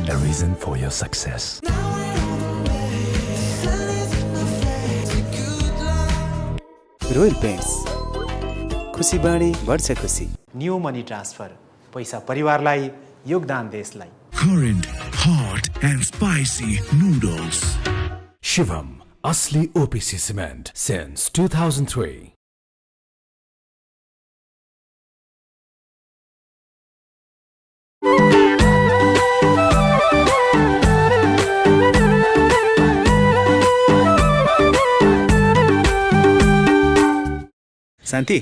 and a reason for your success. Royal Paints. खुसी बाँडी बढ्छ खुसी. न्यू मनी ट्रान्सफर, पैसा परिवारलाई, योगदान देशलाई. Current, hot and spicy noodles. Shivam, Asli OPC Cement since 2003. शान्ति,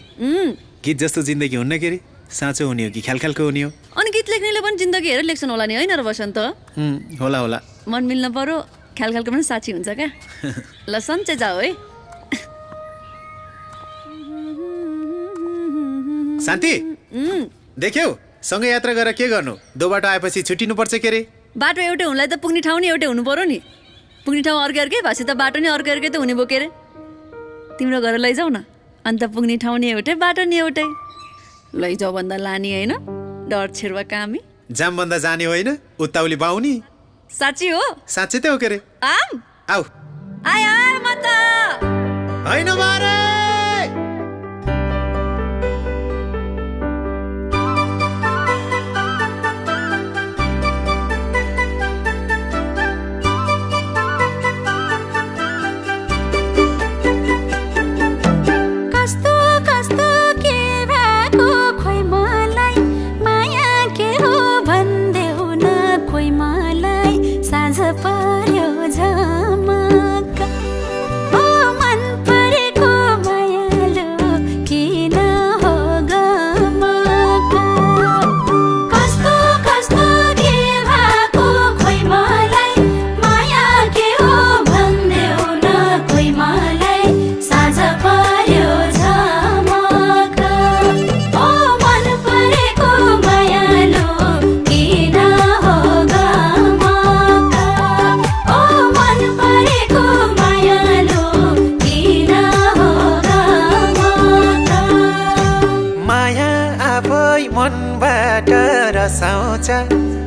गीत जस्तो जिन्दगी हुन्न के रे? साँचो हुने हो कि ख्यालख्यालको हुने हो? अनि गीत लेख्नेले पनि जिन्दगी हेरेर लेख्छन् होला नि, हैन र वसन्त? होला होला. मन मिल्न पर्यो, ख्यालख्यालको पनि साँची हुन्छ क्या. ल सन्चै जाऊ है. शान्ति, देख्यौ? सँगै यात्रा गरेर के गर्नु? दो बाटो आएपछि छुट्टिनु पर्छ के रे? बाटो एउटै हुनलाई त पुग्ने ठाउँ नि एउटै हुनु पर्यो नि. पुग्ने ठाउँ अर्कै भाषी त बाटो नि अर्कै त हुने बोके रे. तिम्रो घर लैजाऊ न. अन्त पुग्ने ठाउँ नि एउटै, बाटो नि एउटै. लैजाऊ भन्दा लाने होइन, डर छेर्वा कामी. जाम भन्दा जाने होइन, उत्ताउली बाउनी. साँच्ची हो? साँच्चै त हो के रे? आम आऊ. आय आय म त होइन मारे.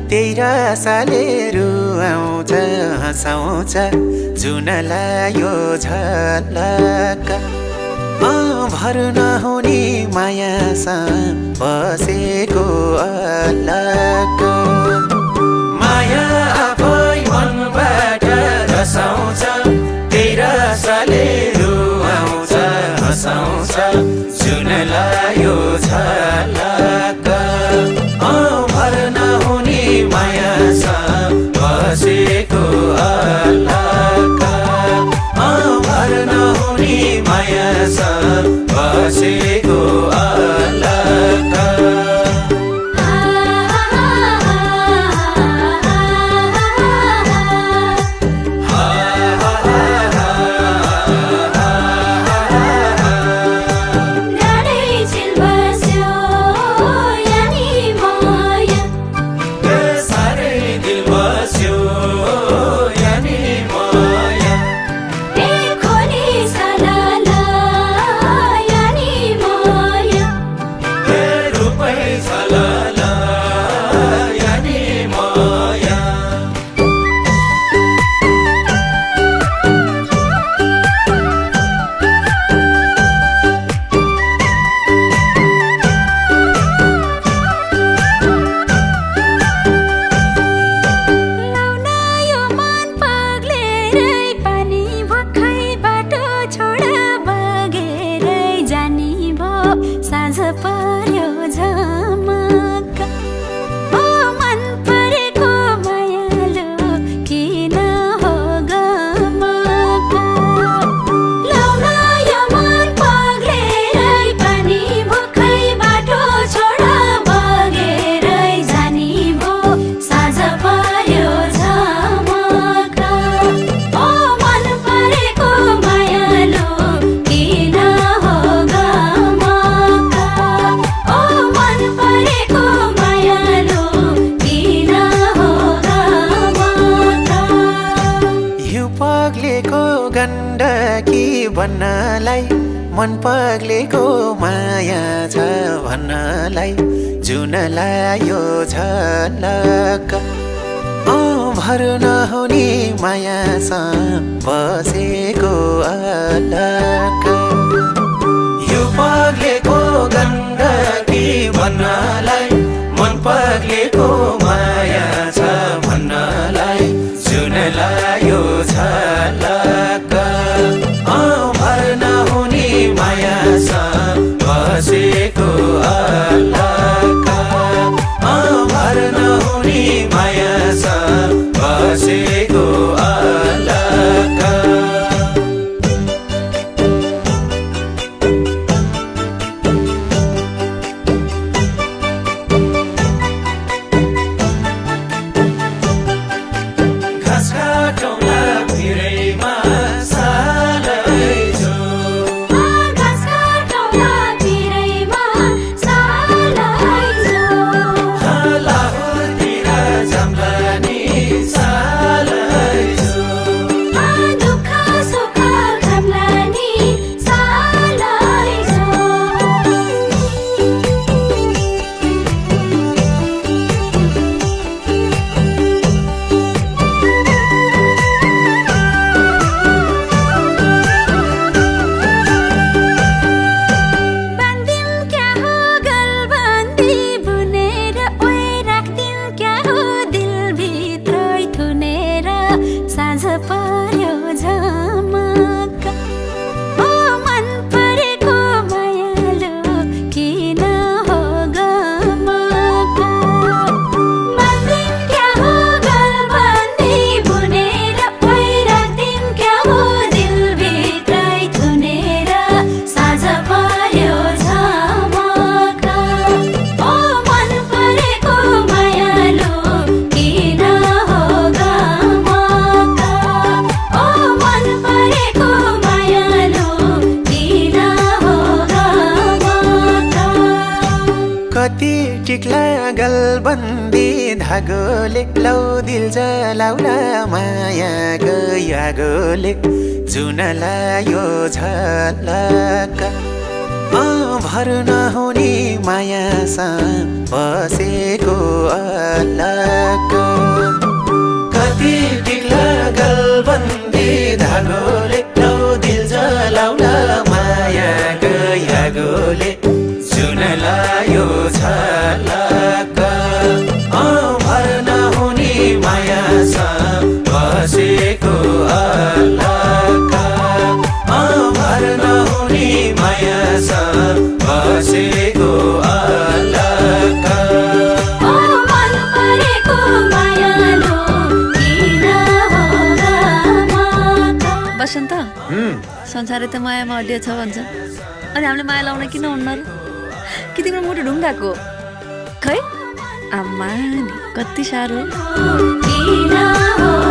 त्यही रसाले रुवाउँछ हँसाउँछ जुनलाई यो झलक. भर नहुने मायासँग बसेको अलग. माया आफै मनबाट रसाउँछ, त्यही रसाले रुवाउँछ हँसाउँछ जुनलाई यो झलक. भर नहुने मायासँग बसेको अलग. भर नहुने मायासँग बसेको अलग. भन्नलाई मन पग्लेको माया छ भन्नलाई जुनलाई यो झलक भर नहुने मायासँग बसेको अलग यो पग्लेको गण्डकी भन्नलाई मन पग्लेको माया छ भन्नलाई जुन लायो झलक भर नहुने मायासँग बसेको अलग भर नहुने मायासँग बसेको अलग गलबन्दी धागोले लौ दिल जलाउला माया गयागोले जुन लायो झलक भर नहुने मायासँग बसेको अलग कति टिक्ला गलबन्दी धागोले लौ दिल जलाउला माया गयागोले जुन लायो झलक भर नहुने मायासँग बसेको अलग भर नहुने मायासँग बसेको अलग मन परेको मायालो किन हो बसन्त संसारै त मायामा अड्डिया छ भन्छ अनि हामीले माया लाउन किन हुन्न र कि तिम्रो मुटु ढुङ्गाको खै आमा नि कति साह्रो किन हो